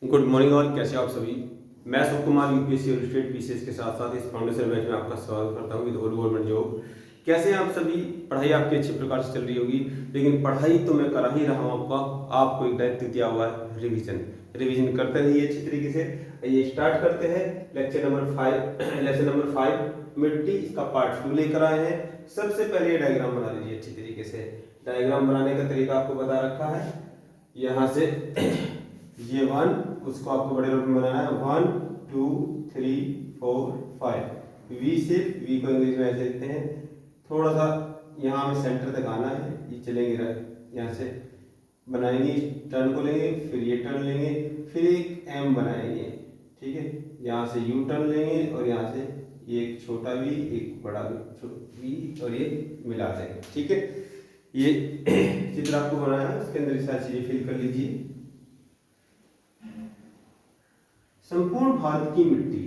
Good morning all, कैसे हो आप सभी। मैं सुख कुमार यूपीएससी और स्टेट पीसीएस के साथ साथ इस फाउंडेशन बैच में आपका स्वागत करता हूँ विद ऑल गवर्नमेंट जॉब। कैसे हैं आप सभी। पढ़ाई आपकी अच्छी प्रकार से चल रही होगी, लेकिन पढ़ाई तो मैं करा ही रहा हूँ आपको एक दायित्व दिया हुआ है रिवीजन करते रहिए अच्छी तरीके से। ये स्टार्ट करते हैं लेक्चर नंबर 5 मिट्टी, इसका पार्ट 2 लेकर आए हैं। सबसे पहले ये डायग्राम बना लीजिए अच्छी तरीके से। डायग्राम बनाने का तरीका आपको बता रखा है। यहाँ से ये 1, उसको आपको बड़े रूप में बनाना है 1 2 3 4 5। वी से वी को इंग्लिश में ऐसे लिखते हैं। थोड़ा सा यहाँ में सेंटर तक आना है, ये चलेंगे यहाँ से बनाएंगे, टर्न को लेंगे, फिर ये टर्न लेंगे, फिर एक एम बनाएंगे। ठीक है, यहाँ से यू टर्न लेंगे और यहाँ से एक छोटा वी, एक बड़ा वी और ये मिला देंगे। ठीक है, ये चित्र आपको बनाना है, उसके अंदर सारी चीजें फिल कर लीजिए। संपूर्ण भारत की मिट्टी,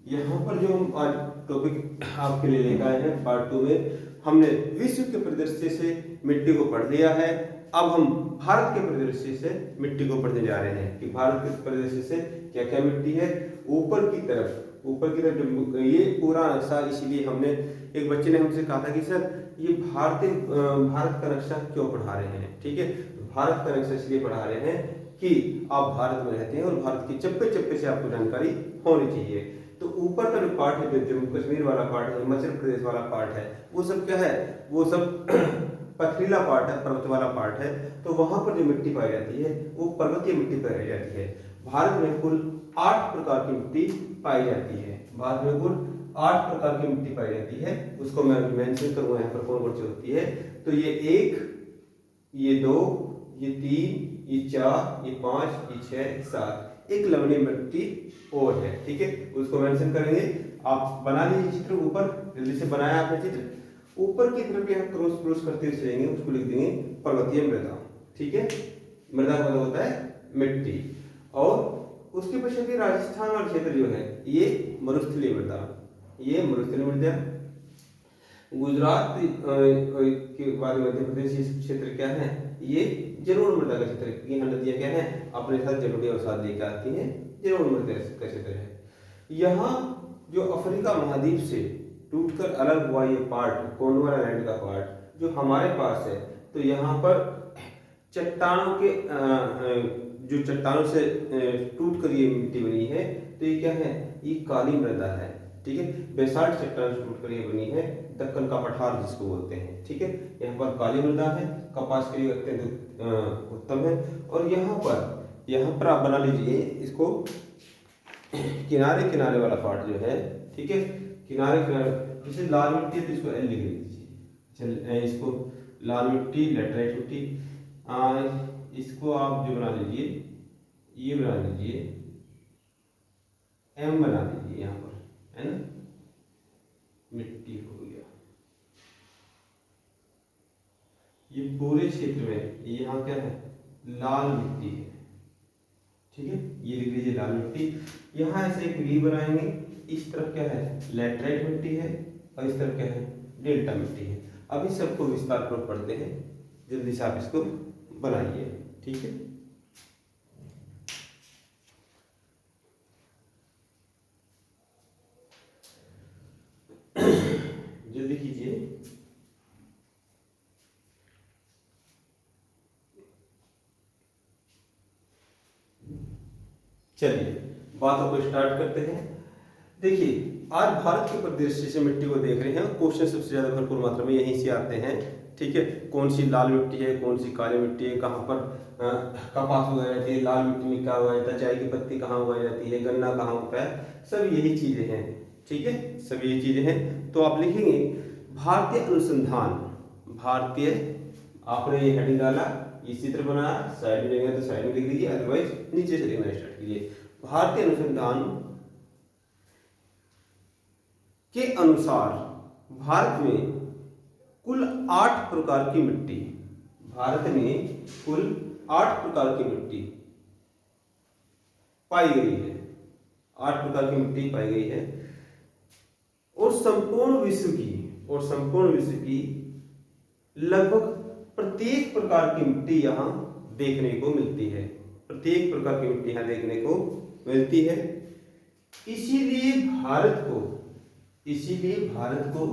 यहाँ पर जो हम आज टॉपिक आपके लिए लेकर आए हैं पार्ट 2 में, हमने विश्व के परिदृश्य से मिट्टी को पढ़ लिया है। अब हम भारत के परिदृश्य से मिट्टी को पढ़ने जा रहे हैं कि भारत के परिदृश्य से क्या क्या मिट्टी है। ऊपर की तरफ ये पूरा नक्शा, इसीलिए हमने, एक बच्चे ने हमसे कहा था कि सर ये भारत का नक्शा क्यों पढ़ा रहे हैं। ठीक है, भारत का नक्शा इसलिए पढ़ा रहे हैं कि आप भारत में रहते हैं और भारत के चप्पे चप्पे से आपको जानकारी होनी चाहिए। तो ऊपर का जो पार्ट है, जो जम्मू कश्मीर वाला पार्ट है, हिमाचल प्रदेश वाला पार्ट है, वो सब क्या है, वो सब पथरीला पार्ट है, पर्वत वाला पार्ट है। तो वहां पर जो मिट्टी पाई जाती है वो पर्वतीय मिट्टी पाई जाती है। भारत में कुल 8 प्रकार की मिट्टी पाई जाती है। भारत में कुल 8 प्रकार की मिट्टी पाई जाती है। उसको मैं मेंशन करूंगा यहाँ पर कौन कौन सी होती है। तो ये 1, ये 2, ये 3, ये 4, ये 5, ये 6, ये 7, एक लवणीय मिट्टी और है। ठीक है, उसको मेंशन करेंगे। आप बना लीजिए चित्र, ऊपर जल्दी से बनाया आपने चित्र। ऊपर की तरफ यहाँ क्रॉस करते हुए चलेंगे, उसको लिख देंगे पर्वतीय मृदा। ठीक है, मृदा का मतलब होता है मिट्टी। और उसके पश्चात ये राजस्थान वाला क्षेत्र जो है, ये मरुस्थलीय मृदा, ये मरुस्थलीय मृदा। गुजरात के बाद मध्य प्रदेश ये क्षेत्र क्या है, ये जलोढ़ मृदा का क्षेत्र है। यहाँ नदियां क्या है, अपने साथ जलोढ़ी अवसाद लेकर आती हैं, जलोढ़ मृदा का क्षेत्र है। यहाँ जो अफ्रीका महाद्वीप से टूटकर अलग हुआ ये पार्ट, गोंडवाना लैंड का पार्ट जो हमारे पास है, तो यहाँ पर चट्टानों के जो चट्टानों से टूट कर ये मिट्टी बनी है, तो ये क्या है, ये काली मृदा है। ठीक है, बेसाल्ट चट्टान से टूट कर ये बनी है, दक्कन का पठार जिसको बोलते हैं। ठीक है, यहाँ पर काली मृदा है, कपास के लिए अत्यंत उत्तम है। और यहाँ पर आप बना लीजिए इसको, किनारे किनारे वाला पार्ट जो है। ठीक है, किनारे जैसे लाल मिट्टी है तो इसको एल लिख लीजिए। इसको लाल मिट्टी, लेटराइट मिट्टी, इसको आप जो बना लीजिए, ये बना लीजिए, एम बना लीजिए यहाँ पर, है ना, मिट्टी हो गया। ये पूरे क्षेत्र में यहाँ क्या है, लाल मिट्टी है। ठीक है, ये लिख लीजिए लाल मिट्टी। यहाँ ऐसे एक वी बनाएंगे, इस तरफ क्या है, लैटराइट मिट्टी है और इस तरफ क्या है, डेल्टा मिट्टी है। अभी सबको विस्तार पर पढ़ते हैं, जल्दी से आप इसको बनाइए। ठीक है, जल्दी कीजिए। चलिए बातों को स्टार्ट करते हैं। देखिए, आज भारत के परिदृश्य से मिट्टी को देख रहे हैं। क्वेश्चन सबसे ज्यादा भरपूर मात्रा में यहीं से आते हैं। ठीक है, कौन सी लाल मिट्टी है, कौन सी काली मिट्टी है, कहाँ पर कपास उगाई जाती है, लाल मिट्टी में क्या उगाया जाता है, चाय की पत्ती कहाँ उगाई जाती है, गन्ना कहाँ होता है, सब यही चीजें हैं। ठीक है, सब यही चीजें हैं। तो आप लिखेंगे भारतीय अनुसंधान, भारतीय, आपने ये हेडिंग डाला, ये चित्र बनाया, साइड में लिखेंगे तो साइड में लिख लीजिए, अदरवाइज नीचे से लिखना स्टार्ट कीजिए। भारतीय अनुसंधान के अनुसार भारत में कुल 8 प्रकार की मिट्टी, भारत में कुल 8 प्रकार की मिट्टी पाई गई है। 8 प्रकार की मिट्टी पाई गई है और संपूर्ण विश्व की लगभग प्रत्येक प्रकार की मिट्टी यहाँ देखने को मिलती है। प्रत्येक प्रकार की मिट्टी यहाँ देखने को मिलती है। इसीलिए भारत को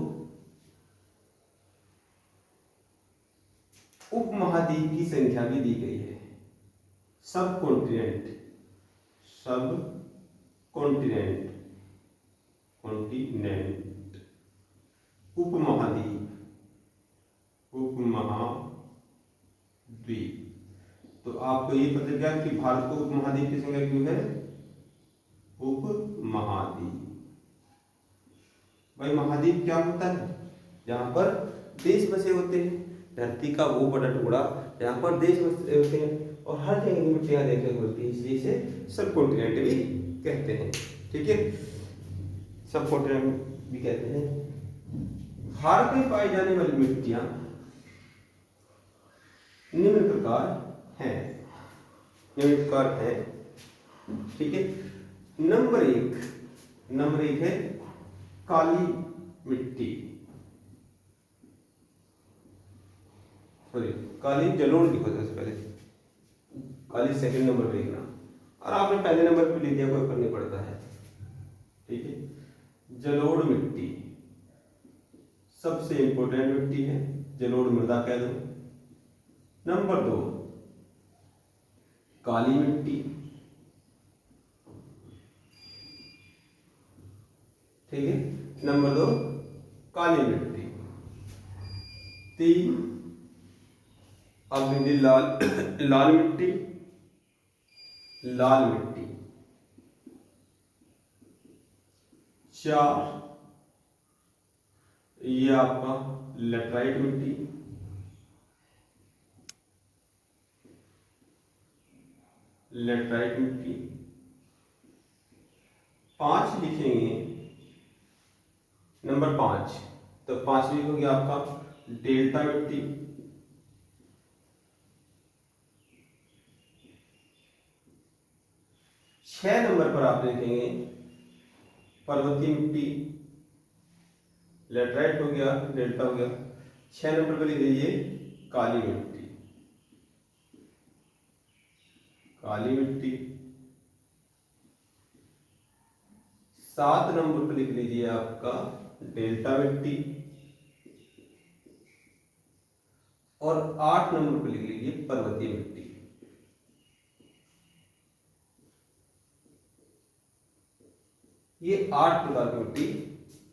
उपमहाद्वीप की संख्या भी दी गई है। सब कॉन्टिनेंट उपमहाद्वीप। तो आपको ये पता चल गया कि भारत को उपमहाद्वीप की संख्या क्यों है? उपमहाद्वीप। भाई महाद्वीप क्या होता है? जहाँ पर देश बसे होते हैं, धरती का वो बड़ा टुकड़ा जहाँ पर देश बसे होते हैं और हर जगह की मिट्टियाँ देखने को मिलती है, इसलिए इसे सब कॉन्टिनेंट भी कहते हैं। ठीक है, सब कॉन्टिनेंट भी कहते हैं। भारत में पाई जाने वाली मिट्टियाँ निम्न प्रकार हैं। ठीक है, नंबर एक है काली मिट्टी, काली जलोढ़ लिखो सबसे पहले, काली सेकंड नंबर पे लिखना, और आपने पहले नंबर पे लिख दिया, कोई फर्क नहीं पड़ता है। ठीक है, जलोढ़ मिट्टी सबसे इंपॉर्टेंट मिट्टी है, जलोढ़ मृदा कह दो। नंबर 2 काली मिट्टी, ठीक है, नंबर 2 काली मिट्टी। 3 अब हिंदी लाल मिट्टी। 4 ये आपका लेटराइट मिट्टी। 5 लिखेंगे, नंबर 5, तो 5 लिखोगे आपका डेल्टा मिट्टी। 6 नंबर पर आप देखेंगे पर्वतीय मिट्टी, लेटराइट हो गया, डेल्टा हो गया। 6 नंबर पर लिख लीजिए काली मिट्टी। 7 नंबर पर लिख लीजिए आपका डेल्टा मिट्टी, और 8 नंबर पर लिख लीजिए पर्वतीय मिट्टी। ये 8 प्रकार की मिट्टी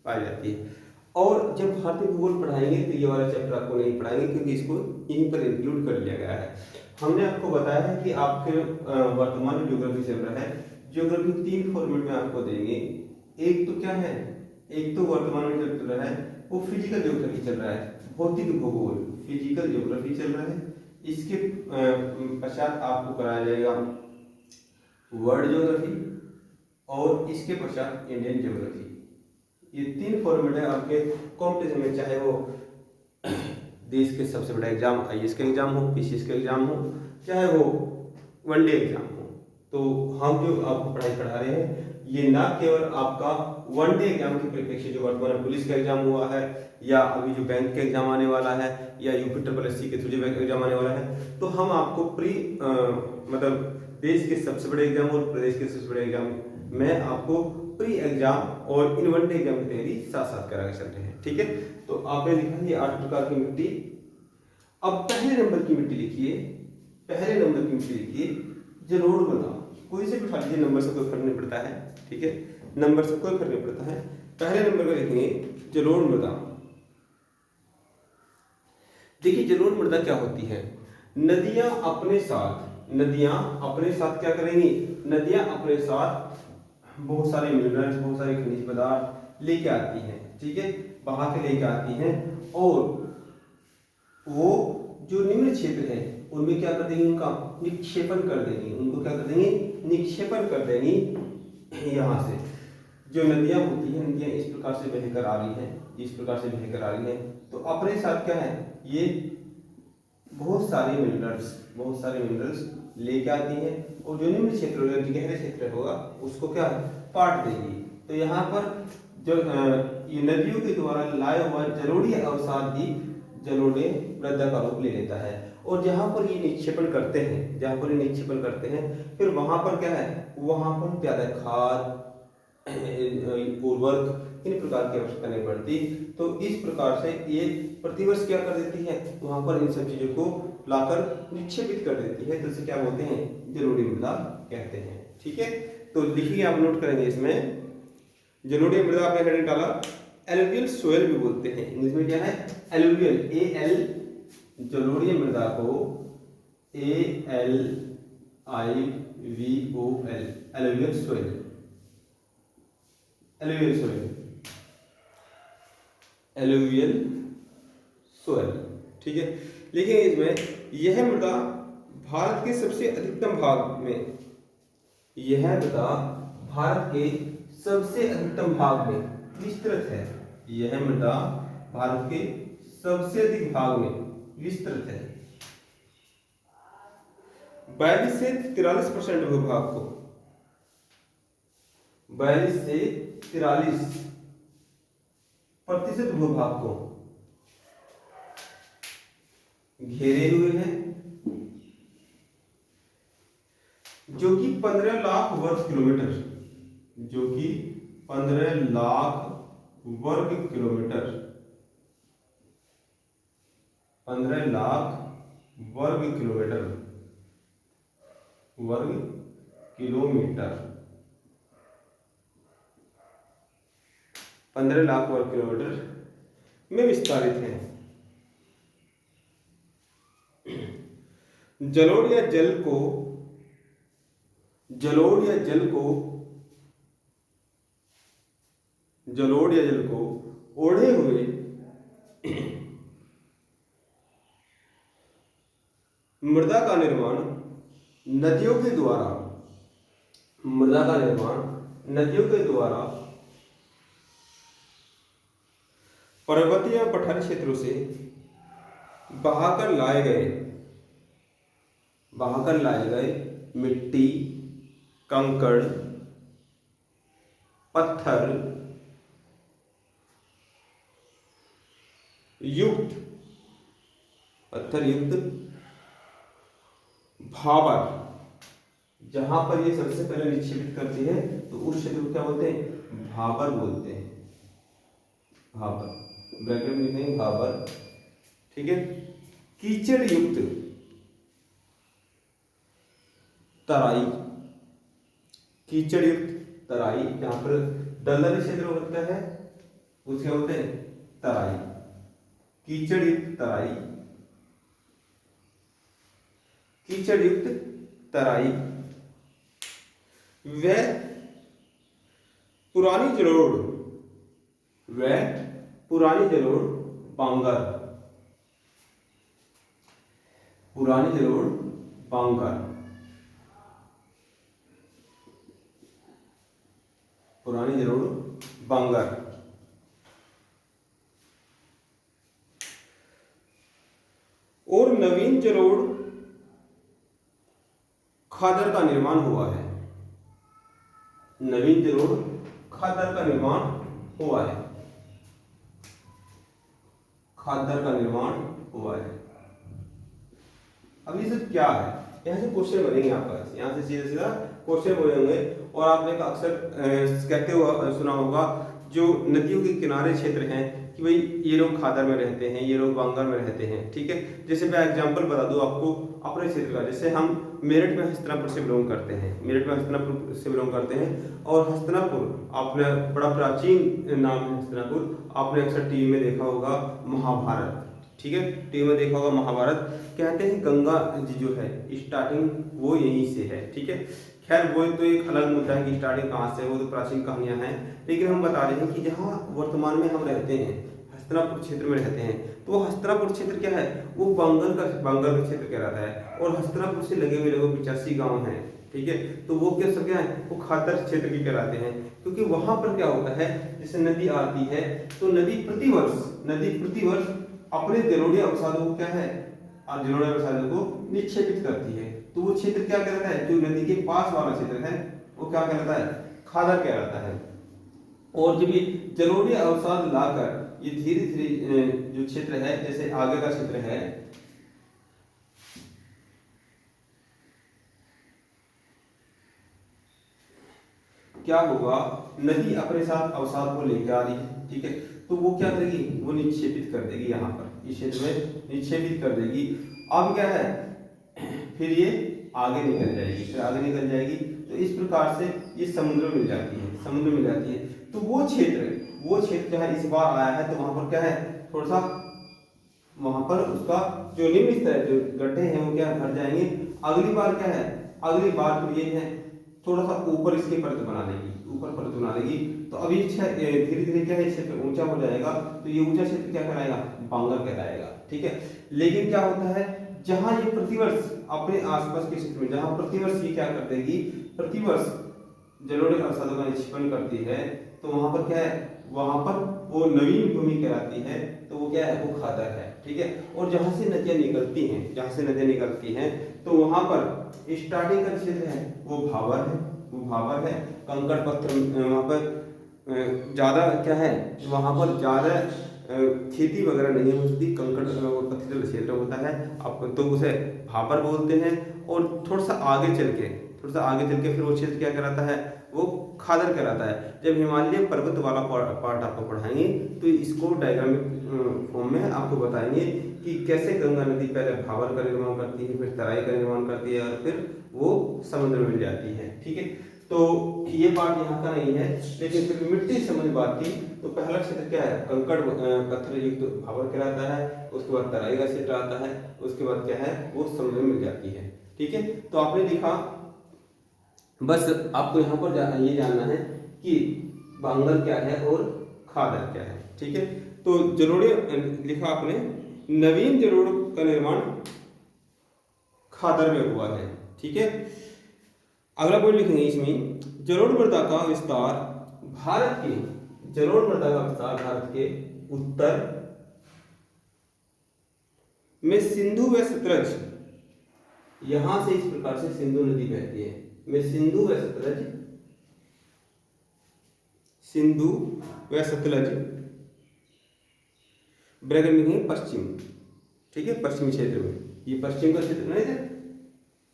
पाई जाती है। और जब भारतीय भूगोल पढ़ाएंगे तो ये वाला चैप्टर आपको नहीं पढ़ाएंगे, क्योंकि इसको यहीं पर इंक्लूड कर लिया गया है। हमने आपको बताया है कि आपके वर्तमान में ज्योग्राफी चल रहा है, ज्योग्राफी 3 फॉर्मेट में आपको देंगे। एक तो क्या है, एक तो वर्तमान में चल रहा है वो फिजिकल ज्योग्राफी चल रहा है, भौतिक भूगोल, फिजिकल ज्योग्राफी चल रहा है। इसके पश्चात आपको कराया जाएगा वर्ल्ड ज्योग्राफी, और इसके पश्चात इंडियन ज्योग्राफी। ये 3 फॉर्मेट है आपके कॉम्पिटिशन में, चाहे वो देश के सबसे बड़ा एग्जाम आईएएस का एग्जाम हो, पीसीएस का एग्जाम हो, चाहे वो वनडे एग्जाम हो। तो हम जो आपको पढ़ाई पढ़ा रहे हैं ये ना केवल आपका वनडे एग्जाम के परिप्रेक्ष्य, जो वर्तमान पुलिस का एग्जाम हुआ है, या अभी जो बैंक का एग्जाम आने वाला है, या यूपी के थ्रू जो एग्जाम आने वाला है, तो हम आपको मतलब देश के सबसे बड़े एग्जाम और प्रदेश के सबसे बड़े एग्जाम में आपको प्री एग्जाम और इन वनडे एग्जाम की तैयारी साथ साथ करा के चलते हैं। ठीक है, तो आपने लिखा ये 8 प्रकार की मिट्टी। अब पहले नंबर की मिट्टी लिखिए जलोढ़ मृदा। कोई से भी उठा लीजिए, नंबर से कोई फर्क नहीं पड़ता है। ठीक है, नंबर से कोई फर्क नहीं पड़ता है। पहले नंबर पर लिखेंगे जलोढ़ मृदा। देखिए जलोढ़ मृदा क्या होती है, नदियां अपने साथ क्या करेंगी, नदियां अपने साथ बहुत सारे मिनरल्स, बहुत सारे खनिज पदार्थ लेके आती हैं। ठीक है, बहा के लेके आती हैं, और वो जो निम्न क्षेत्र है उनमें क्या कर देंगी, उनका निक्षेपण कर देंगी। उनको क्या कर देंगी, निक्षेपण कर देंगी। यहाँ से जो नदियां होती हैं, नदियां इस प्रकार से बहकर आ रही हैं, तो अपने साथ क्या है, ये बहुत सारे मिनरल्स लेके आती हैं, और जो निम्न क्षेत्र होगा, गहरे क्षेत्र होगा, उसको क्या पाट देगी। तो यहाँ पर जो ये नदियों के द्वारा लाया हुआ जलोढ़ीय अवसाद ही जलोढ़ मृदा का रूप ले लेता है। और जहाँ पर ये निक्षेपण करते हैं, जहाँ पर ये निक्षेपण करते हैं, फिर वहाँ पर क्या है, वहाँ पर ज़्यादा खाद, उर्वरक, इन प्रकार की आवश्यकता नहीं पड़ती। तो इस प्रकार से ये प्रतिवर्ष क्या कर देती है, वहाँ पर इन सब चीज़ों को लाकर निक्षेपित कर देती है। तो इसे क्या बोलते हैं, जलोढ़ी मृदा कहते हैं। ठीक है, तो लिखिए, आप नोट करेंगे इसमें, जलोढ़ी मृदा आपने हेडिंग डाला, एलुवियल सोयल भी बोलते हैं। इंग्लिश में क्या है, एलुवियल, AL, जलोढ़ी मृदा को ALIVOL, alluvial soil, alluvial soil, alluvial soil. ठीक है, लेकिन इसमें यह मृदा भारत के सबसे अधिकतम भाग में, यह मृदा भारत के सबसे अधिकतम भाग में विस्तृत है। यह मृदा भारत के सबसे अधिक भाग में विस्तृत है। 42 से 43% भूभाग को, 42 से 43% भूभाग को घेरे हुए हैं, जो कि 15 लाख वर्ग किलोमीटर, जो कि 15 लाख वर्ग किलोमीटर, 15 लाख वर्ग किलोमीटर, वर्ग किलोमीटर, 15 लाख वर्ग किलोमीटर में विस्तारित है। जलोढ़ या जल को, जलोढ़ या जल को, जलोढ़ या जल को ओढ़े हुए मृदा का निर्माण नदियों के द्वारा, मृदा का निर्माण नदियों के द्वारा पर्वतीय और पठारी क्षेत्रों से बहाकर लाए गए मिट्टी, कंकड़, पत्थर युक्त भाबर, जहां पर ये सबसे पहले निक्षेपित करती है तो उस क्षेत्र को क्या बोलते हैं, भाबर बोलते हैं, भाबर, ब्रैकेट में लिखते हैं भाबर। ठीक है, कीचड़ युक्त तराई, कीचड़ युक्त तराई, जहां पर दलदली क्षेत्र होता है उसके बोलते हैं तराई, कीचड़ युक्त तराई, कीचड़ युक्त तराई। वह पुरानी जलोढ़, वह पुरानी जलोढ़ बांगर, पुरानी जलोढ़ बांगर, पुरानी जलोढ़ बांगर। और नवीन जलोढ़ खादर का निर्माण हुआ है, नवीन जलोढ़ खादर का निर्माण हुआ है, खादर का निर्माण हुआ है। अब ये सब क्या है, यहाँ से क्वेश्चन बनेंगे आपका, यहाँ से सीधा सीधा क्वेश्चन बनेंगे। और आपने अक्सर कहते हुआ सुना होगा, जो नदियों के किनारे क्षेत्र हैं कि भाई ये लोग खादर में रहते हैं, ये लोग बांगर में रहते हैं। ठीक है, जैसे मैं एग्जांपल बता दूं आपको अपने क्षेत्र का, जैसे हम मेरठ में हस्तिनापुर से बिलोंग करते हैं, मेरठ में हस्तिनापुर से बिलोंग करते हैं। और हस्तिनापुर आपने बड़ा प्राचीन नाम है हस्तिनापुर, आपने अक्सर टीवी में देखा होगा महाभारत। ठीक है, टीवी में देखा होगा महाभारत। कहते हैं गंगा जी जो है स्टार्टिंग वो यहीं से है। ठीक है, खैर वो तो एक अलग मुद्दा है कि स्टार्टिंग कहाँ से है, वो तो प्राचीन कहानियां हैं। लेकिन हम बता रहे हैं कि जहाँ वर्तमान में हम रहते हैं, हस्तिनापुर क्षेत्र में रहते हैं, तो हस्तिनापुर क्षेत्र क्या है, वो बांगर का क्षेत्र कहलाता है। और हस्तिनापुर से लगे हुए लगभग 85 गाँव हैं। ठीक है, तो वो क्या है, वो खादर क्षेत्र के कहलाते हैं। क्योंकि वहां पर क्या होता है, जैसे नदी आती है तो नदी प्रतिवर्ष अपने जलोढ़ी अवसादों को क्या है, जलोढ़ी अवसादों को निक्षेपित करती है। तो वो क्षेत्र क्या कहलाता है, जो नदी के पास वाला क्षेत्र है वो क्या कहलाता है, खादर कहलाता है। और जब ये जलोढ़ी अवसाद लाकर ये धीरे धीरे जो क्षेत्र है, जैसे आगे का क्षेत्र है, क्या होगा, नदी अपने साथ अवसाद को लेकर आ रही है, ठीक है, तो वो क्या करेगी, वो निक्षेपित कर देगी यहाँ पर इस क्षेत्र में निक्षेपित कर देगी। अब क्या है, फिर ये आगे निकल जाएगी, फिर आगे निकल जाएगी, तो इस प्रकार से ये समुद्र में जाती है, समुद्र में जाती है। तो वो क्षेत्र जहाँ इस बार आया है, तो वहां पर क्या है, थोड़ा सा वहां पर उसका जो निम्न स्तर है, जो गड्ढे हैं वो क्या भर जाएंगे। अगली बार क्या है, अगली बार तो ये है थोड़ा सा ऊपर इसकी परत बना लेगी, ऊपर परत बना लेगी। तो अभी धीरे धीरे क्या है, क्षेत्र ऊंचा हो जाएगा, तो ये ऊंचा क्षेत्र क्या कहलाएगा, बांगर कहलाएगा, ठीक है। लेकिन क्या होता है, जहां ये प्रतिवर्ष अपने आसपास के क्षेत्र में, जहां प्रतिवर्ष ये क्या कर देगी, प्रतिवर्ष जलोढ़ अवसादों का निक्षेपण करती है, तो वहां पर क्या है, वहां पर वो नवीन भूमि कहलाती है, तो वो क्या है, वो खादर है, ठीक है। और जहां से नदियां निकलती हैं, जहां से नदियां निकलती हैं, तो वहां पर स्टार्टिंग का क्षेत्र है वो भावर है, वो भावर है। कंकड़ पत्थर वहां पर ज्यादा क्या है, वहां पर ज्यादा खेती वगैरह नहीं होती, कंकड़ पत्थर क्षेत्र होता है, आप तो उसे भापर बोलते हैं। और थोड़ा सा आगे चल के फिर वो क्षेत्र क्या कहलाता है, वो खादर कहलाता है। जब हिमालय पर्वत वाला पार्ट आपको पढ़ाएंगे, तो इसको डायग्रामिक फॉर्म में आपको बताएंगे कि कैसे गंगा नदी पहले भावर का निर्माण करती है, फिर तराई का निर्माण करती है, और फिर वो समुद्र में जाती है, ठीक है। तो ये पार्ट यहाँ का नहीं है, लेकिन फिर मिट्टी से संबंधित बात की, तो पहला क्षेत्र क्या है, कंकड़ पत्थर युक्त भावर कहलाता है, उसके बाद तराई का क्षेत्र आता है, उसके बाद क्या है, वो समुद्र में जाती है, ठीक है। तो आपने लिखा, बस आपको यहाँ पर ये जानना है कि बांगर क्या है और खादर क्या है, ठीक है। तो जलोढ़ लिखा आपने, नवीन जलोढ़ का निर्माण खादर में हुआ है, ठीक है। अगला पॉइंट लिखेंगे इसमें, जलोढ़ मृदा का विस्तार भारत के, जलोढ़ मृदा का विस्तार भारत के उत्तर में सिंधु व सतलज, यहां से इस प्रकार से सिंधु नदी बहती है, में सिंधु व सतलज, सिंधु व सतलज ब्रैकेट में पश्चिम, ठीक है, पश्चिमी क्षेत्र में, ये पश्चिम का क्षेत्र नहीं है,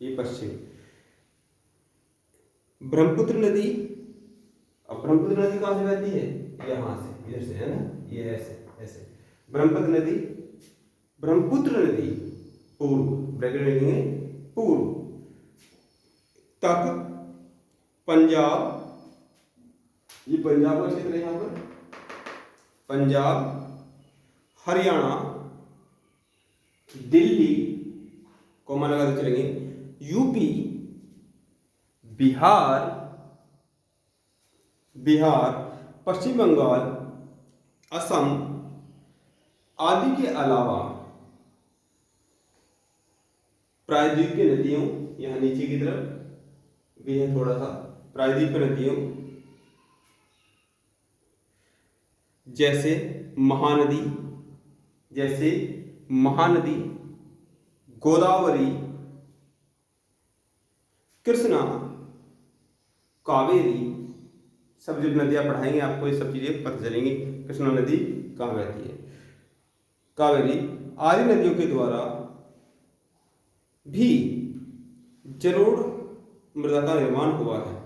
ये पश्चिम। ब्रह्मपुत्र नदी, अब ब्रह्मपुत्र नदी कहां से बहती है, यहां से, इधर से है ना, ये ऐसे ऐसे ब्रह्मपुत्र नदी पूर्व, ब्रैकेट में लिखेंगे पूर्व तक पंजाब, ये पंजाब का क्षेत्र है, यहाँ पर पंजाब, हरियाणा, दिल्ली कोमा लगाते चलेंगे, यूपी, बिहार, पश्चिम बंगाल, असम आदि के अलावा प्रायद्वीपीय नदियों, यहाँ नीचे की तरफ भी है थोड़ा सा, प्रायद्वीपीय नदियों जैसे महानदी, गोदावरी, कृष्णा, कावेरी, सब जब नदियां पढ़ाएंगे आपको ये सब चीजें पता चलेंगी, कृष्णा नदी कहाँ बहती है, कावेरी आदि नदियों के द्वारा भी जलोढ़ मृदा का निर्माण हुआ है,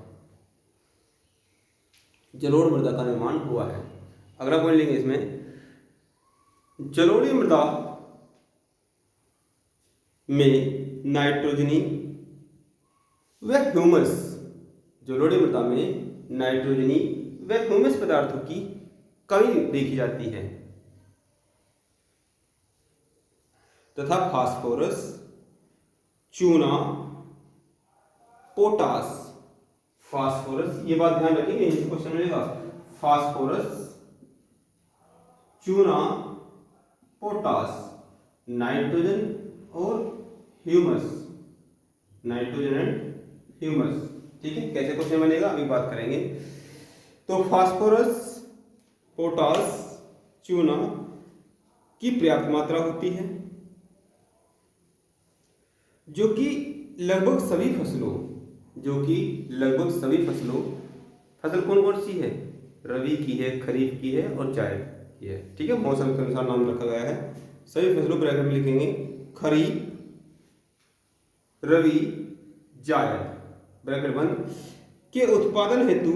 जलोढ़ मृदा का निर्माण हुआ है। अगला पॉइंट लेंगे इसमें, जलोढ़ी मृदा में नाइट्रोजनी व ह्यूमस, जलोढ़ी मृदा में नाइट्रोजनी व ह्यूमस पदार्थों की कमी देखी जाती है तथा फास्फोरस, चूना, पोटास, फास्फोरस, ये बात ध्यान रखेंगे, इस क्वेश्चन में मिलेगा, फास्फोरस, चूना, पोटास, नाइट्रोजन और ह्यूमस, नाइट्रोजन एंड ह्यूमस, ठीक है। कैसे क्वेश्चन बनेगा अभी बात करेंगे। तो फास्फोरस, पोटास, चूना की पर्याप्त मात्रा होती है, जो कि लगभग सभी फसलों, फसल कौन कौन सी है, रबी की है, खरीफ की है और जायद की है, ठीक है, मौसम के अनुसार नाम रखा गया है। सभी फसलों ब्रैकेट में लिखेंगे, खरीफ, रबी, जायद, ब्रैकेट बंद, के उत्पादन हेतु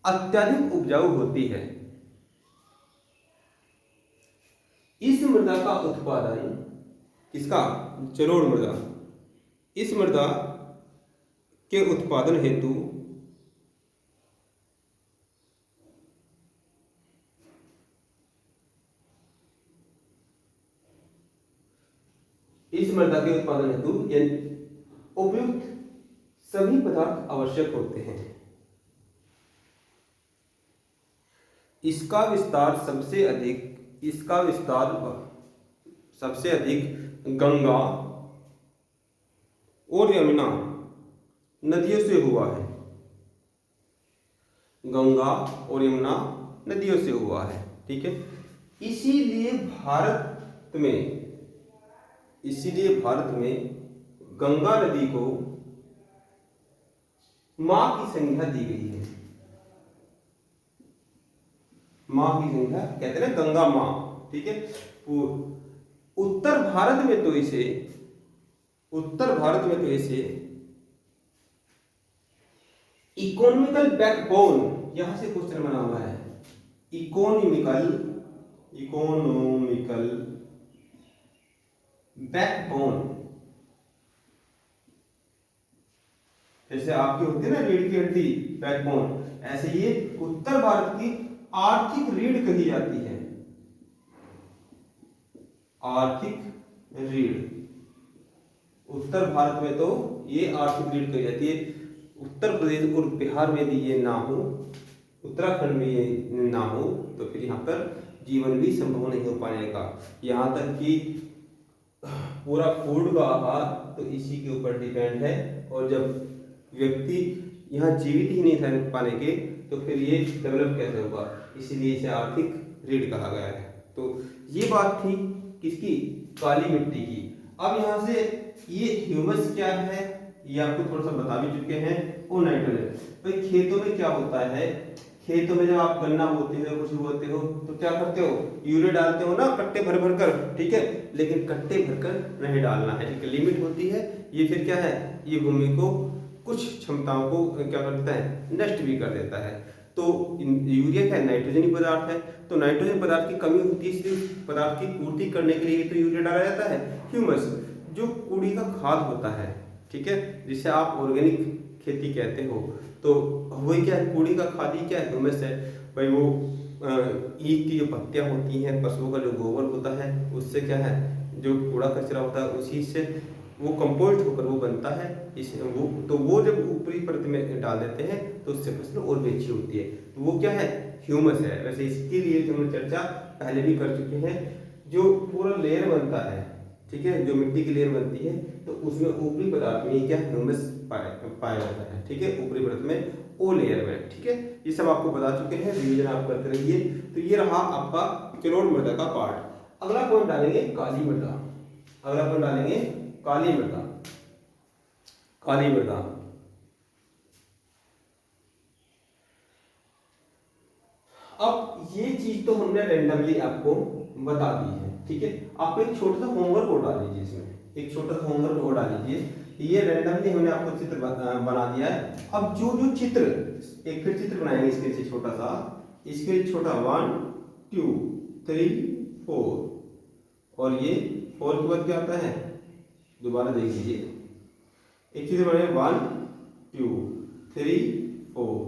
अत्यधिक उपजाऊ होती है। इस मृदा का उत्पादन, किसका, जलोढ़ मृदा, इस मृदा के उत्पादन हेतु उपयुक्त सभी पदार्थ आवश्यक होते हैं। इसका विस्तार सबसे अधिक गंगा और यमुना नदियों से हुआ है। गंगा और यमुना नदियों से हुआ है, ठीक है। इसीलिए भारत में गंगा नदी को मां की संज्ञा दी गई है। मां की संज्ञा कहते हैं ना, गंगा मां, ठीक है। उत्तर भारत में तो इसे इकोनॉमिकल बैकबोन, यहां से क्वेश्चन बना हुआ है, इकोनॉमिकल बैकबोन। जैसे आपकी होती है ना रीढ़ की हड्डी, बैकबोन, ऐसे ये उत्तर भारत की आर्थिक रीढ़ कही जाती है। आर्थिक रीढ़, उत्तर भारत में तो ये आर्थिक रीढ़ कही जाती है। उत्तर प्रदेश और बिहार में भी ये ना हो, उत्तराखंड में ये ना हो, तो फिर यहाँ पर जीवन भी संभव नहीं हो पाने का। यहाँ तक कि पूरा फूड का आहार तो इसी के ऊपर डिपेंड है, और जब व्यक्ति यहाँ जीवित ही नहीं रह पाने के, तो फिर ये डेवलप कैसे होगा, इसीलिए इसे आर्थिक रीढ़ कहा गया है। तो ये बात थी किसकी, काली मिट्टी की। अब यहाँ से ये ह्यूमस क्या है ये आपको थोड़ा सा बता भी चुके हैं, और नाइट्रोजन। भाई खेतों में क्या होता है, खेतों में जब आप गन्ना बोते हो, कुछ बोते हो, तो क्या करते हो, यूरिया डालते हो ना, कट्टे भर भर कर, ठीक है। लेकिन कट्टे भर कर नहीं डालना है, ठीक है, लिमिट होती है। ये फिर क्या है, ये भूमि को कुछ क्षमताओं को क्या कर देता है, नष्ट भी कर देता है। तो यूरिया क्या है, नाइट्रोजन पदार्थ है। तो नाइट्रोजन पदार्थ की कमी होती है, इसलिए पदार्थ की पूर्ति करने के लिए तो यूरिया डाला जाता है। ह्यूमस जो कूड़ी का खाद होता है, ठीक है, जिसे आप ऑर्गेनिक खेती कहते हो, तो वही क्या है, कूड़ी का खाद ही क्या है, ह्यूमस है। भाई वो ईख की जो पत्तियां होती हैं, पशुओं का जो गोबर होता है, उससे क्या है, जो कूड़ा कचरा होता है, उसी से वो कंपोस्ट होकर वो बनता है। वो जब ऊपरी परत में डाल देते हैं तो उससे फसल और भी अच्छी होती है। तो वो क्या है, ह्यूमस है। वैसे इसके लिए जो हम चर्चा पहले भी कर चुके हैं, जो पूरा लेयर बनता है, ठीक है, जो मिट्टी की लेयर बनती है, तो उसमें ऊपरी पदार्थ में क्या ह्यूमस पाया जाता है, ठीक है, ऊपरी परत में, ओ लेयर में, ठीक है। ये सब आपको बता चुके हैं, रिवीजन आप करते रहिए। तो ये रहा आपका जलोढ़ मृदा का पार्ट। अगला पॉइंट डालेंगे काली मृदा। काली मृदा अब ये चीज तो हमने रेंडमली आपको बता दी है, ठीक है। आप एक छोटा सा होमवर्क और डाल लीजिए, इसमें एक छोटा सा होमवर्क और डाल लीजिए। ये रेंडमली हमने आपको चित्र बना दिया है। अब जो चित्र, एक फिर चित्र बनाएंगे इसके लिए छोटा सा, इसके लिए छोटा 1 2 3 4, और ये 4 के बाद क्या आता है, दोबारा देख लीजिए, एक चित्र बनाएंगे 1 2 3 4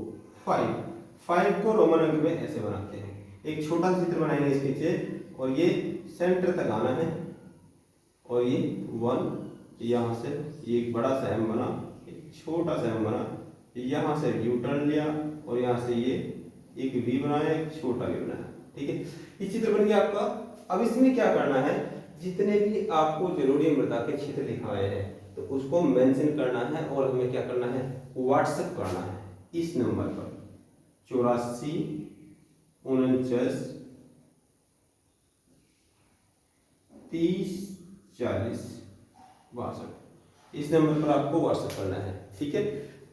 5 को रोमन अंक में ऐसे बनाते हैं। एक छोटा सा चित्र बनाएंगे इसके नीचे, और ये सेंटर तक आना है, और ये 1, यहाँ से ये एक बड़ा सा एम बना, एक छोटा सा एम बना, यहाँ से यू टर्न लिया, और यहाँ से ये एक वी बनाया, एक छोटा वी बनाया, ठीक है। ये चित्र बन गया आपका। अब इसमें क्या करना है, जितने भी आपको जलोढ़ मृदा के क्षेत्र दिखाए हैं, तो उसको मेंशन करना है, और हमें क्या करना है, व्हाट्सएप करना है इस नंबर पर 84 49 30 40 62, इस नंबर पर आपको व्हाट्सएप करना है, ठीक है।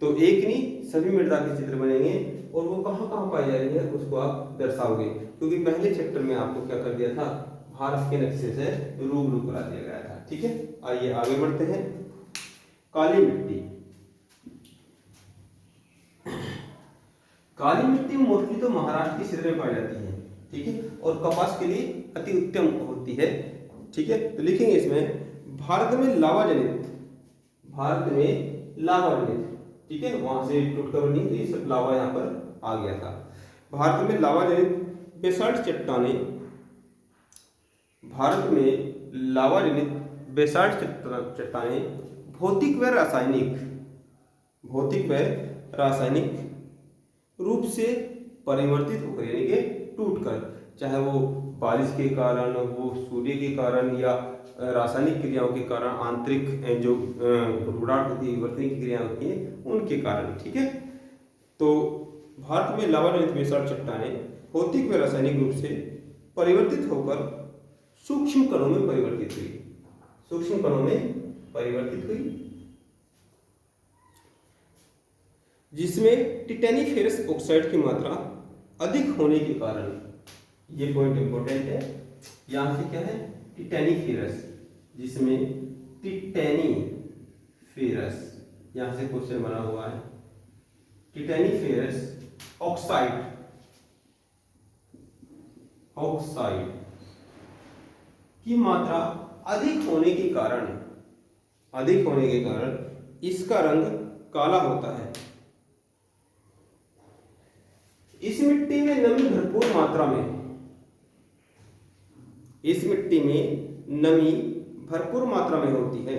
तो एक नहीं, सभी मृदा के चित्र बनेंगे, और वो कहाँ कहाँ पाई जा रही है उसको आप दर्शाओगे, क्योंकि पहले चैप्टर में आपको क्या कर दिया था, भारत के नक्शे से रूबरू करा दिया गया था, ठीक है। आइए आगे बढ़ते हैं। काली मिट्टी, काली मिट्टी मोस्टली तो महाराष्ट्र के क्षेत्र में पाई जाती है, ठीक है, और कपास के लिए अति उत्तम होती है, ठीक है। तो लिखेंगे इसमें भारत में लावा जनित, भारत में लावा जनित, ठीक है, वहां से टुटका बनी तो ये सब लावा यहाँ पर आ गया था। भारत में लावा जनित बेसाल्ट चट्टानें, भारत में लावा जनित बेसाल्ट चट्टानें भौतिक व रासायनिक रूप से परिवर्तित होकर यानी कि टूटकर, चाहे वो बारिश के कारण, वो सूर्य के कारण या रासायनिक क्रियाओं के कारण, आंतरिक जो रुड़ाहट होती है, विवर्तन की क्रिया होती है उनके कारण, ठीक है। तो भारत में लावा जनित बेसाल्ट चट्टानें भौतिक व रासायनिक रूप से परिवर्तित होकर सूक्ष्म कणों में परिवर्तित हुई, सूक्ष्म कणों में परिवर्तित हुई, जिसमें टिटेनिफेरस ऑक्साइड की मात्रा अधिक होने के कारण, ये पॉइंट इंपॉर्टेंट है, यहां से क्या है टिटेनिफेरस, जिसमें टिटेनिफेरस यहां से क्वेश्चन बना हुआ है, टिटेनिफेरस ऑक्साइड की मात्रा अधिक होने के कारण इसका रंग काला होता है। इस मिट्टी में नमी भरपूर मात्रा में, इस मिट्टी में नमी भरपूर मात्रा में होती है,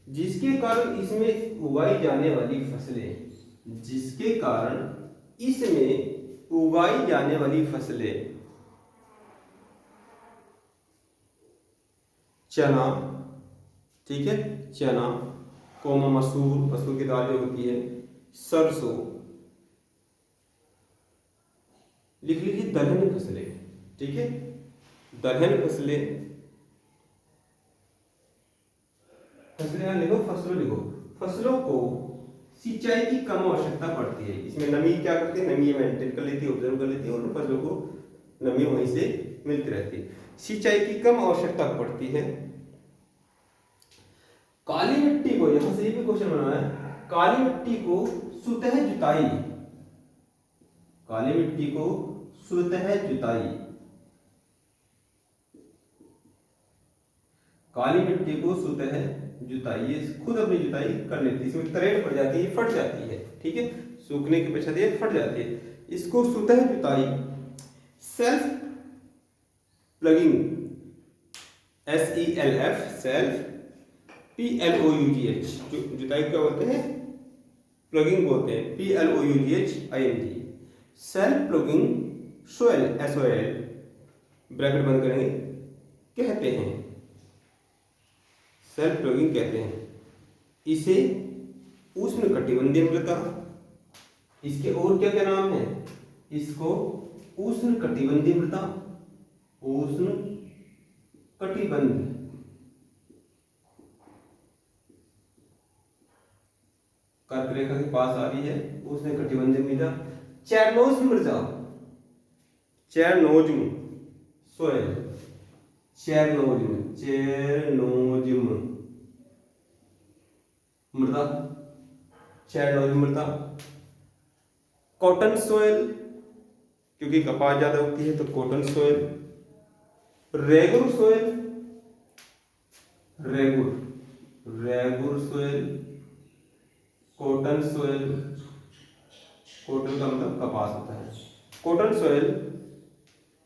जिसके कारण इसमें उगाई जाने वाली फसलें, जिसके कारण इसमें उगाई जाने वाली फसलें चना, ठीक है, चना, कोमा मसूर की दाल जो होती है, सरसों, लिख लीजिए दलहनी फसलें, ठीक है, दलहन फसलें लिखो, फसलों को सिंचाई की कम आवश्यकता पड़ती है। इसमें नमी क्या करती है, नमी मेंटेन कर लेती है, ऑब्जर्व कर लेती है, और फसलों को नमी वहीं से मिलती रहती है। सिंचाई की कम आवश्यकता पड़ती है। काली मिट्टी को, यहां से भी क्वेश्चन बना है, काली मिट्टी को सुतह जुताई, काली मिट्टी को सुतह जुताई, काली मिट्टी को सुतह जुताई, ये खुद अपनी जुताई कर लेती है, इसमें तरेड़ पड़ जाती है, फट जाती है, ठीक है, सूखने के पश्चात ये फट जाती है, इसको सुतह जुताई, self plugging, SELF self, PLOUGH जुताई क्या बोलते हैं, प्लगिंग बोलते हैं, PLOUGHING, self plugging soil, SOL bracket बंद करेंगे, कहते हैं, सेल्फ प्लगिंग कहते हैं। इसे उष्णकटिबंधीय मृदा, इसके और क्या क्या नाम है, इसको उष्णकटिबंधीय मृदा, उष्णकटिबंध, कर्क रेखा के पास आ रही है, उष्णकटिबंधीय मृदा, चेरनोज्म मृदा, चेरनोज्म सोयल, चेरनोज्म मृदा, चेरनोज्म मृदा, कॉटन सोयल, क्योंकि कपास ज्यादा होती है तो cotton soil, regur soil, regur soil, cotton soil, cotton का मतलब कपास होता है, कॉटन सोयल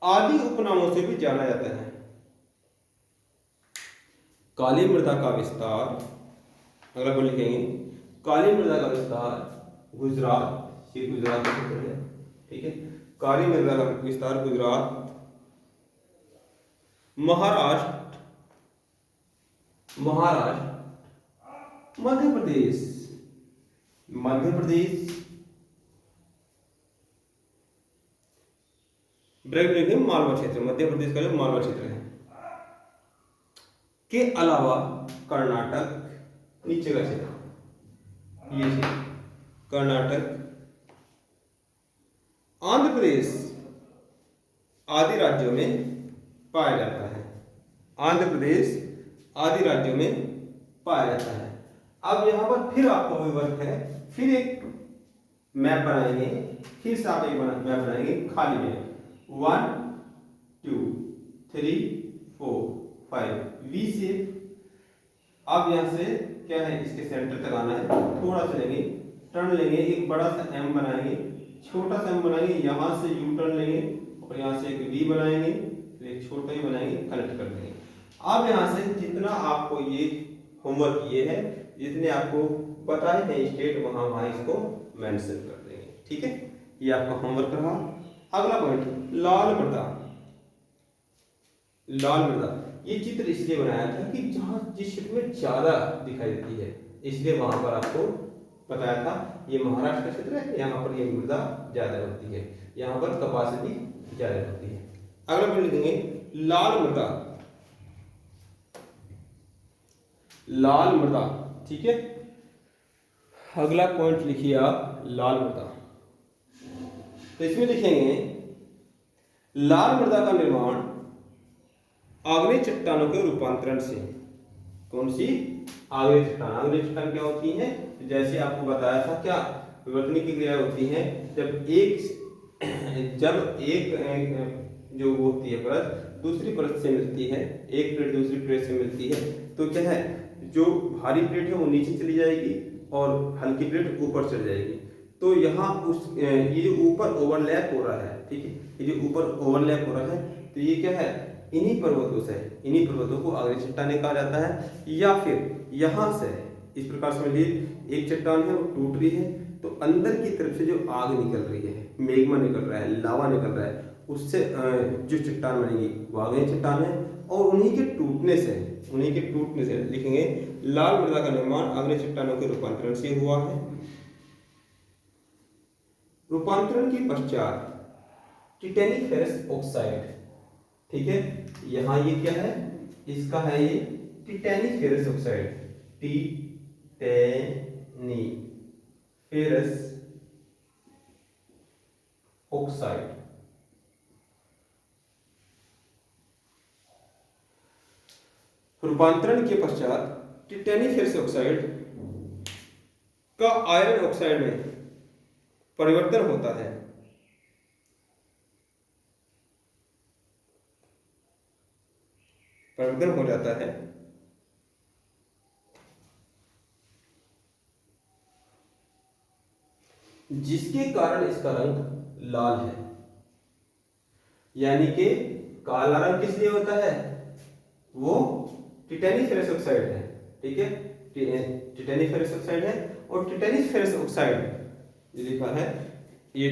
आदि उपनामों से भी जाना जाता है। काली मृदा का विस्तार, अगला को लिखेंगे, काली मृदा का विस्तार गुजरात, ये गुजरात का क्षेत्र है, ठीक है, काली मृदा का विस्तार गुजरात, महाराष्ट्र, मध्य प्रदेश, ब्रैकेट में मालवा क्षेत्र, मध्य प्रदेश का जो मालवा क्षेत्र है, के अलावा कर्नाटक, नीचे का क्षेत्र, ये कर्नाटक, आंध्र प्रदेश आदि राज्यों में पाया जाता है, आंध्र प्रदेश आदि राज्यों में पाया जाता है। अब यहां पर फिर आपको विवर्त है, फिर एक मैप बनाएंगे, फिर से आप एक मैप बनाएंगे खाली में 1 2 3 4 5 वी शेप। अब यहाँ से क्या है, इसके सेंटर तक आना है, थोड़ा सा लेंगे, टर्न लेंगे, एक बड़ा सा एम बनाएंगे, छोटा सा एम बनाएंगे, यहाँ से यू टर्न लेंगे और यहाँ से एक वी बनाएंगे, फिर एक छोटा ही बनाएंगे, कनेक्ट कर देंगे। अब यहाँ से जितना आपको ये होमवर्क ये है, जितने आपको बताए हैं स्टेट, वहाँ इसको मेंशन कर देंगे। ठीक है, ये आपका होमवर्क रहा। अगला पॉइंट, लाल मृदा। लाल मृदा ये चित्र इसलिए बनाया था कि जहाँ जिस क्षेत्र में ज्यादा दिखाई देती है, इसलिए वहां पर आपको बताया था ये महाराष्ट्र का क्षेत्र है, यहाँ पर ये मृदा ज्यादा होती है, यहाँ पर कपास भी ज्यादा होती है। अगला पॉइंट लिखेंगे लाल मृदा। लाल मृदा, ठीक है। अगला पॉइंट लिखिए आप लाल मृदा। तो इसमें लिखेंगे लाल मृदा का निर्माण आग्नेय चट्टानों के रूपांतरण से। कौन सी? आग्नेय चट्टान। आग्नेय चट्टान क्या होती है? जैसे आपको बताया था, क्या विवर्तन की क्रिया होती है, जब एक जो होती है परत दूसरी परत से मिलती है, एक प्लेट दूसरी प्लेट से मिलती है, तो क्या है, जो भारी प्लेट है वो नीचे चली जाएगी और हल्की प्लेट ऊपर चली जाएगी। तो यहाँ ये जो ऊपर ओवरलैप हो रहा है, ठीक है, ये जो ऊपर ओवरलैप हो रहा है, तो ये क्या है, इन्हीं पर्वतों से, इन्हीं पर्वतों को आग्नेय चट्टानें कहा जाता है। या फिर यहाँ से इस प्रकार से समझिए, एक चट्टान है वो टूट रही है, तो अंदर की तरफ से जो आग निकल रही है, मैग्मा निकल रहा है, लावा निकल रहा है, उससे जो चट्टान बनेगी वो आग्नेय चट्टान है। और उन्हीं के टूटने से लिखेंगे लाल मृदा का निर्माण आग्नेय चट्टानों के रूपांतरण से हुआ है। रूपांतरण के पश्चात टिटेनिफेरस ऑक्साइड, ठीक है, यहाँ ये क्या है, इसका है ये टिटेनिफेरस ऑक्साइड, टिटेनिफेरस ऑक्साइड। रूपांतरण के पश्चात टिटेनिफेरस ऑक्साइड का आयरन ऑक्साइड में परिवर्तन होता है। परिवर्तन हो जाता है, जिसके कारण इसका रंग लाल है। यानी कि काला रंग किस लिए होता है, वो टिटेनिफेरस ऑक्साइड है, ठीक है, टिटेनिफेरस ऑक्साइड है। और टिटेनिफेरस ऑक्साइड जो लिखा है, ये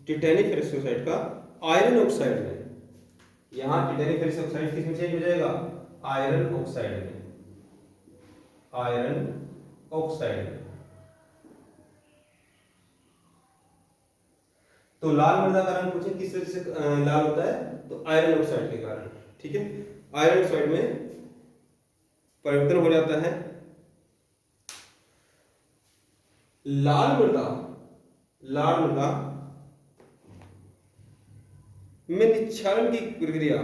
टिटेनिफेरस ऑक्साइड का आयरन ऑक्साइड है। यहाँ टिटेनिफेरस ऑक्साइड किस में चेंज हो जाएगा, आयरन ऑक्साइड में, आयरन ऑक्साइड में। तो लाल मृदा का रंग पूछे किस वजह से लाल होता है, तो आयरन ऑक्साइड के कारण, ठीक है, आयरन ऑक्साइड में परिवर्तन हो जाता है। लाल मृदा में निक्षारण की प्रक्रिया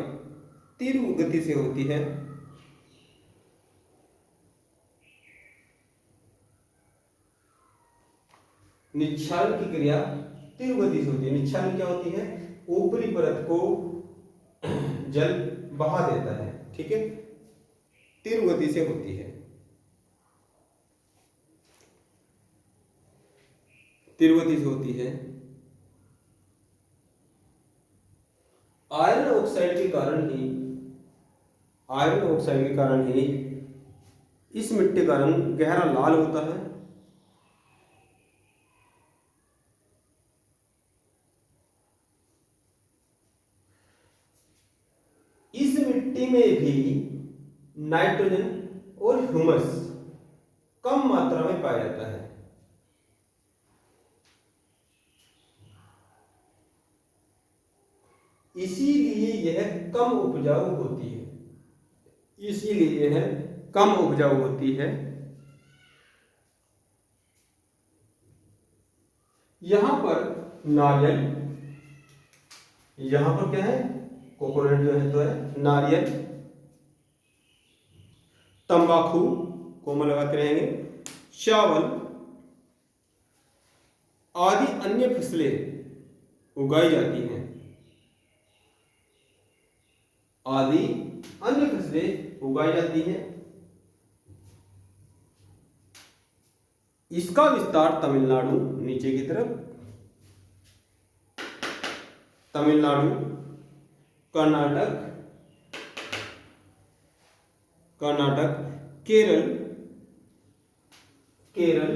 तीव्र गति से होती है। निक्षारण की क्रिया तीव्र गति से होती है। निक्षारण क्या होती है, ऊपरी परत को जल बहा देता है, ठीक है, तीव्र गति से होती है, तीव्र गति से होती है। आयरन ऑक्साइड के कारण ही इस मिट्टी का रंग गहरा लाल होता है। इस मिट्टी में भी नाइट्रोजन और ह्यूमस कम मात्रा में पाया जाता है। इसीलिए यह कम उपजाऊ होती है, इसीलिए यह कम उपजाऊ होती है। यहां पर नारियल, यहां पर क्या है, कोकोनट जो है तो है नारियल, तंबाकू कोमा लगाते रहेंगे, चावल, आदि अन्य फसलें उगाई जाती हैं। आदि अन्य फसलें उगाई जाती हैं। इसका विस्तार तमिलनाडु, नीचे की तरफ तमिलनाडु, कर्नाटक, केरल,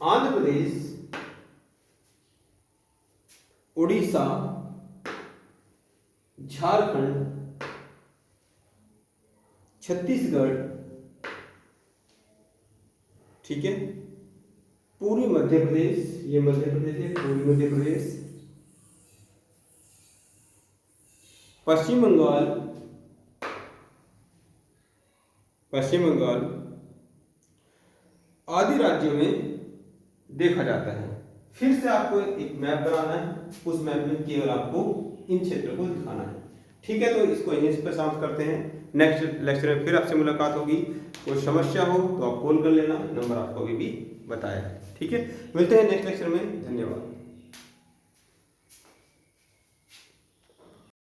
आंध्र प्रदेश, उड़ीसा, झारखंड, छत्तीसगढ़, ठीक है, पूर्वी मध्य प्रदेश, ये मध्य प्रदेश है, पूर्वी मध्य प्रदेश, पश्चिम बंगाल आदि राज्यों में देखा जाता है। फिर से आपको एक मैप बनाना है, उस मैप में केवल आपको इन क्षेत्रों को दिखाना है। ठीक है, तो इसको यहीं पर समाप्त करते हैं। नेक्स्ट लेक्चर में फिर आपसे मुलाकात होगी। कोई समस्या हो तो आप कॉल कर लेना, नंबर आपको अभी भी बताया है। ठीक है, मिलते हैं नेक्स्ट लेक्चर में। धन्यवाद।